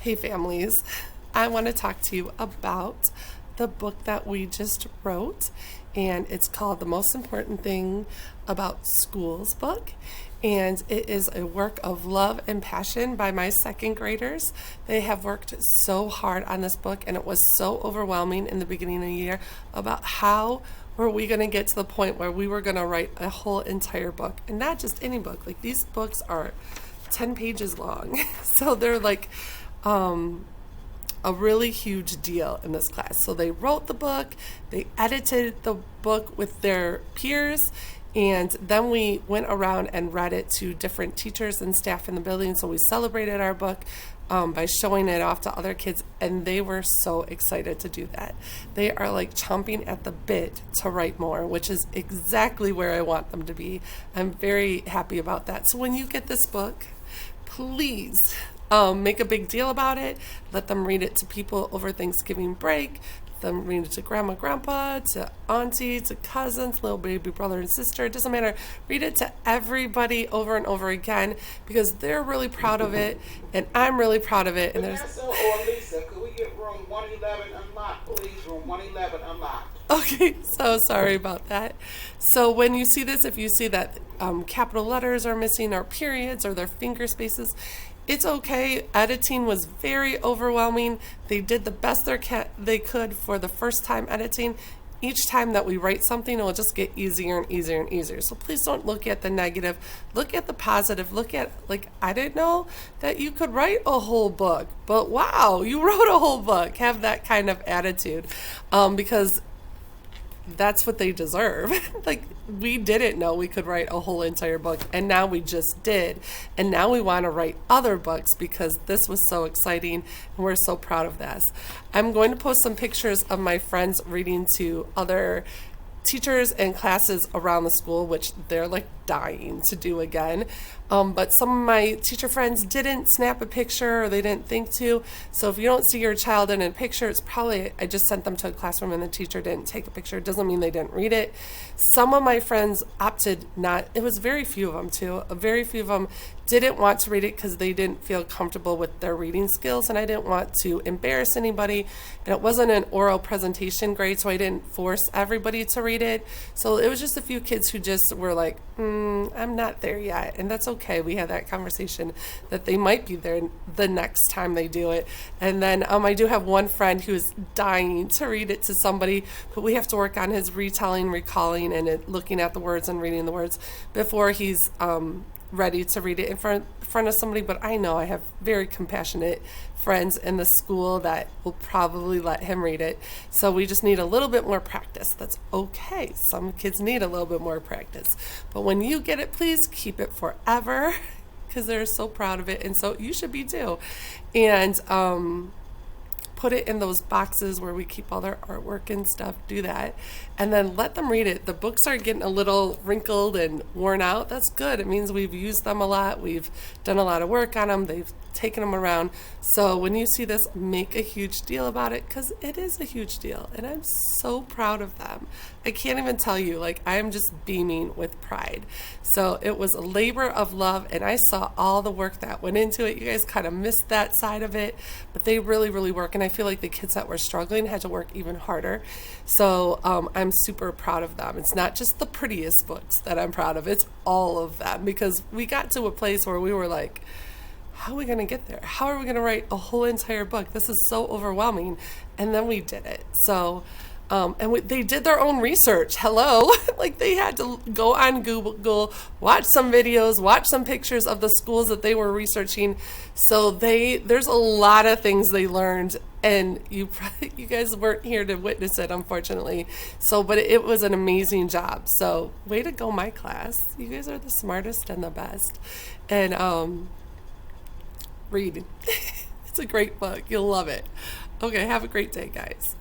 Hey families, I want to talk to you about the book that we just wrote, and it's called The Most Important Thing About Schools book. And it is a work of love and passion by my second graders. They have worked so hard on this book, and it was so overwhelming in the beginning of the year about how were we going to get to the point where we were going to write a whole entire book, and not just any book. Like, these books are 10 pages long. So they're like a really huge deal in this class. So they wrote the book, they edited the book with their peers, and then we went around and read it to different teachers and staff in the building. So we celebrated our book by showing it off to other kids, and they were so excited to do that. They are like chomping at the bit to write more, which is exactly where I want them to be. I'm very happy about that. So when you get this book, please make a big deal about it. Let them read it to people over Thanksgiving break. Let them read it to grandma, grandpa, to auntie, to cousins, little baby brother and sister. It doesn't matter. Read it to everybody over and over again, because they're really proud of it, and I'm really proud of it. And there's Vanessa or Lisa, could we get room 111 unlocked, please? Room 111 unlocked. Okay, so sorry about that. So when you see this, if you see that capital letters are missing, or periods, or their finger spaces, it's okay. Editing was very overwhelming. They did the best they could for the first time editing. Each time that we write something, it will just get easier and easier and easier. So please don't look at the negative. Look at the positive. Look at, like, I didn't know that you could write a whole book, but wow, you wrote a whole book. Have that kind of attitude, because that's what they deserve. Like, we didn't know we could write a whole entire book, and now we just did. And now we want to write other books because this was so exciting, and we're so proud of this. I'm going to post some pictures of my friends reading to other teachers and classes around the school, which they're like dying to do again. But some of my teacher friends didn't snap a picture, or they didn't think to. So if you don't see your child in a picture, it's probably I just sent them to a classroom and the teacher didn't take a picture. It doesn't mean they didn't read it. Some of my friends opted not. It was very few of them too. Very few of them didn't want to read it because they didn't feel comfortable with their reading skills, and I didn't want to embarrass anybody. And it wasn't an oral presentation grade, so I didn't force everybody to read it. So it was just a few kids who just were like, I'm not there yet, and that's okay. We had that conversation that they might be there the next time they do it. And then I do have one friend who's dying to read it to somebody, but we have to work on his retelling, recalling, and looking at the words and reading the words before he's ready to read it in front of somebody. But I know I have very compassionate friends in the school that will probably let him read it. So we just need a little bit more practice. That's okay. Some kids need a little bit more practice. But when you get it, please keep it forever, because they're so proud of it, and so you should be too. And put it in those boxes where we keep all their artwork and stuff. Do that, and then let them read it. The books are getting a little wrinkled and worn out. That's good. It means we've used them a lot. We've done a lot of work on them. They've taken them around. So when you see this, make a huge deal about it, because it is a huge deal, and I'm so proud of them. I can't even tell you, like, I'm just beaming with pride. So it was a labor of love, and I saw all the work that went into it. You guys kind of missed that side of it, but they really, really work, and I feel like the kids that were struggling had to work even harder. So I'm super proud of them. It's not just the prettiest books that I'm proud of, it's all of them, because we got to a place where we were like, how are we going to get there? How are we going to write a whole entire book? This is so overwhelming. And then we did it. So, they did their own research. Hello. Like, they had to go on Google, watch some videos, watch some pictures of the schools that they were researching. So there's a lot of things they learned, and you guys weren't here to witness it, unfortunately. So, but it was an amazing job. So way to go, my class. You guys are the smartest and the best. And, read. It's a great book. You'll love it. Okay, have a great day, guys.